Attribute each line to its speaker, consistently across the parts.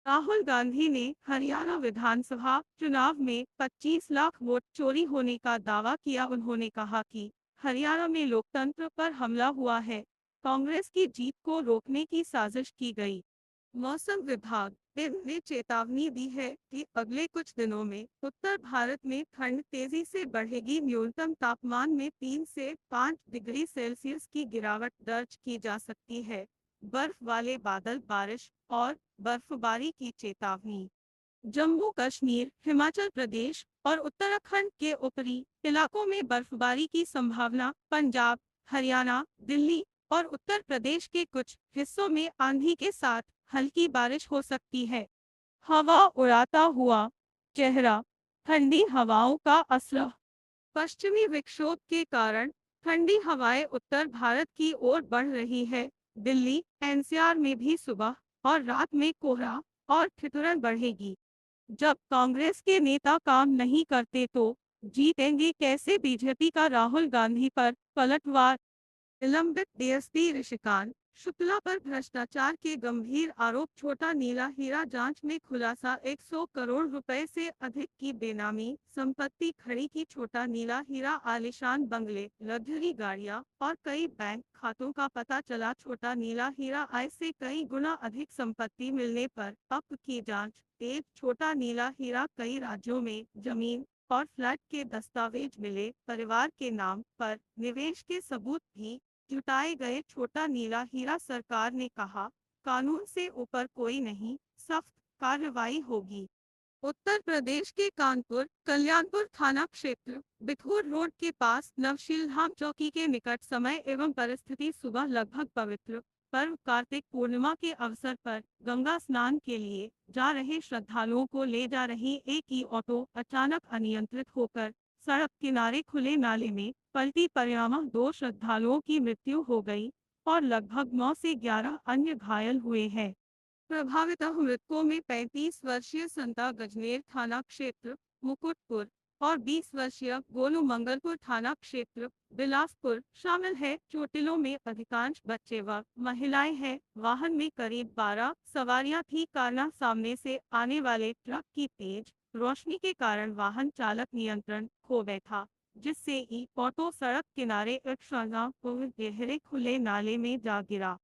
Speaker 1: राहुल गांधी ने हरियाणा विधानसभा चुनाव में 25 लाख वोट चोरी होने का दावा किया। उन्होंने कहा कि हरियाणा में लोकतंत्र पर हमला हुआ है, कांग्रेस की जीत को रोकने की साजिश की गई। मौसम विभाग ने चेतावनी दी है कि अगले कुछ दिनों में उत्तर भारत में ठंड तेजी से बढ़ेगी। न्यूनतम तापमान में 3 से 5 डिग्री सेल्सियस की गिरावट दर्ज की जा सकती है। बर्फ वाले बादल, बारिश और बर्फबारी की चेतावनी। जम्मू कश्मीर, हिमाचल प्रदेश और उत्तराखंड के ऊपरी इलाकों में बर्फबारी की संभावना। पंजाब, हरियाणा, दिल्ली और उत्तर प्रदेश के कुछ हिस्सों में आंधी के साथ हल्की बारिश हो सकती है। हवा उड़ाता हुआ चेहरा, ठंडी हवाओं का असर। पश्चिमी विक्षोभ के कारण ठंडी हवाएं उत्तर भारत की ओर बढ़ रही है। दिल्ली एनसीआर में भी सुबह और रात में कोहरा और ठिठुरन बढ़ेगी। जब कांग्रेस के नेता काम नहीं करते तो जीतेंगे कैसे? बीजेपी का राहुल गांधी पर पलटवार। निलंबित डीएसपी ऋषिकांत शुक्ला पर भ्रष्टाचार के गंभीर आरोप। छोटा नीला हीरा जांच में खुलासा। 100 करोड़ रुपए से अधिक की बेनामी संपत्ति खड़ी की। छोटा नीला हीरा, आलीशान बंगले, लग्जरी गाड़ियां और कई बैंक खातों का पता चला। छोटा नीला हीरा आय से कई गुना अधिक संपत्ति मिलने पर अब की जांच तेज। छोटा नीला हीरा, कई राज्यों में जमीन और फ्लैट के दस्तावेज मिले। परिवार के नाम पर निवेश के सबूत भी जुटाए गए। छोटा नीला हीरा, सरकार ने कहा कानून से ऊपर कोई नहीं, सख्त कार्रवाई होगी। उत्तर प्रदेश के कानपुर कल्याणपुर थाना क्षेत्र बिठूर रोड के पास नवशीलधाम चौकी के निकट समय एवं परिस्थिति। सुबह लगभग पवित्र पर्व कार्तिक पूर्णिमा के अवसर पर गंगा स्नान के लिए जा रहे श्रद्धालुओं को ले जा रही एक ही ऑटो अचानक अनियंत्रित होकर सड़क किनारे खुले नाले में पलटी। परिणाम 2 श्रद्धालुओं की मृत्यु हो गई और लगभग 9 से 11 अन्य घायल हुए हैं। प्रभावित मृतकों में 35 वर्षीय संता गजनेर थाना क्षेत्र मुकुटपुर और 20 वर्षीय गोलू मंगलपुर थाना क्षेत्र बिलासपुर शामिल है। चोटिलों में अधिकांश बच्चे व महिलाएं हैं। वाहन में करीब 12 सवारियां थी। कारण सामने से आने वाले ट्रक की तेज रोशनी के कारण वाहन चालक नियंत्रण खो बैठा, जिससे ई ऑटो सड़क किनारे एक गहरे खुले नाले में जा गिरा।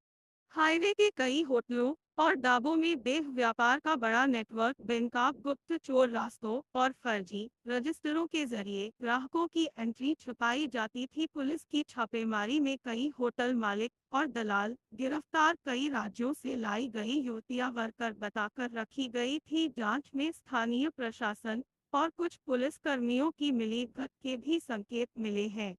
Speaker 1: हाईवे के कई होटलों और ढाबों में देह व्यापार का बड़ा नेटवर्क। बेनकाब गुप्त चोर रास्तों और फर्जी रजिस्टरों के जरिए ग्राहकों की एंट्री छुपाई जाती थी। पुलिस की छापेमारी में कई होटल मालिक और दलाल गिरफ्तार। कई राज्यों से लाई गई युवतियां वर्कर बताकर रखी गई थी। जांच में स्थानीय प्रशासन और कुछ पुलिस कर्मियों की मिलीभगत के भी संकेत मिले हैं।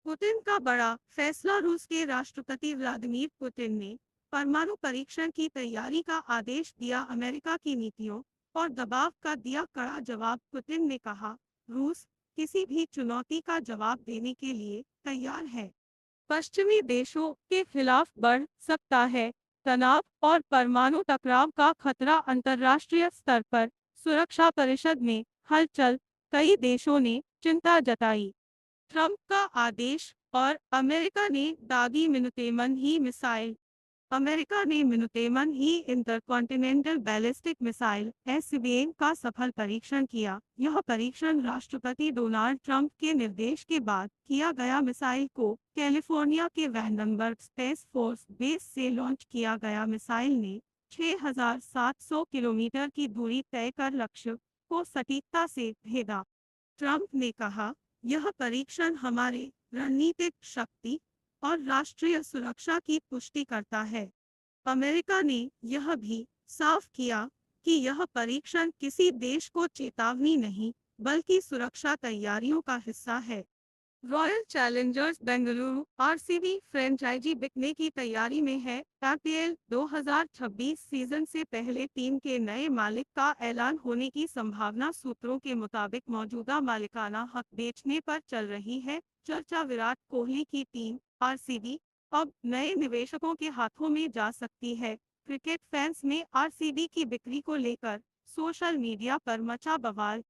Speaker 1: पुतिन का बड़ा फैसला। रूस के राष्ट्रपति व्लादिमीर पुतिन ने परमाणु परीक्षण की तैयारी का आदेश दिया। अमेरिका की नीतियों और दबाव का दिया कड़ा जवाब। पुतिन ने कहा रूस किसी भी चुनौती का जवाब देने के लिए तैयार है। पश्चिमी देशों के खिलाफ बढ़ सकता है तनाव और परमाणु टकराव का खतरा। अंतर्राष्ट्रीय स्तर पर सुरक्षा परिषद में हलचल, कई देशों ने चिंता जताई। ट्रंप का आदेश और अमेरिका ने दागी मिनुतेमन ही मिसाइल। अमेरिका ने मिनुतेमन ही इंटरकॉन्टिनेंटल बैलिस्टिक मिसाइल एसबीएम का सफल परीक्षण किया। यह परीक्षण राष्ट्रपति डोनाल्ड ट्रंप के निर्देश के बाद किया गया। मिसाइल को कैलिफोर्निया के वैंडनबर्ग स्पेस फोर्स बेस से लॉन्च किया गया। मिसाइल ने 6,700 किलोमीटर की दूरी तय कर लक्ष्य को सटीकता से भेदा। ट्रंप ने कहा यह परीक्षण हमारे रणनीतिक शक्ति और राष्ट्रीय सुरक्षा की पुष्टि करता है। अमेरिका ने यह भी साफ किया कि यह परीक्षण किसी देश को चेतावनी नहीं, बल्कि सुरक्षा तैयारियों का हिस्सा है। Royal Challengers Bengaluru RCB franchise बिकने की तैयारी में है। आईपीएल 2026 सीजन से पहले टीम के नए मालिक का ऐलान होने की संभावना। सूत्रों के मुताबिक मौजूदा मालिकाना हक बेचने पर चल रही है चर्चा। विराट कोहली की टीम आरसीबी अब नए निवेशकों के हाथों में जा सकती है। क्रिकेट फैंस में आरसीबी की बिक्री को लेकर सोशल मीडिया पर मचा बवाल।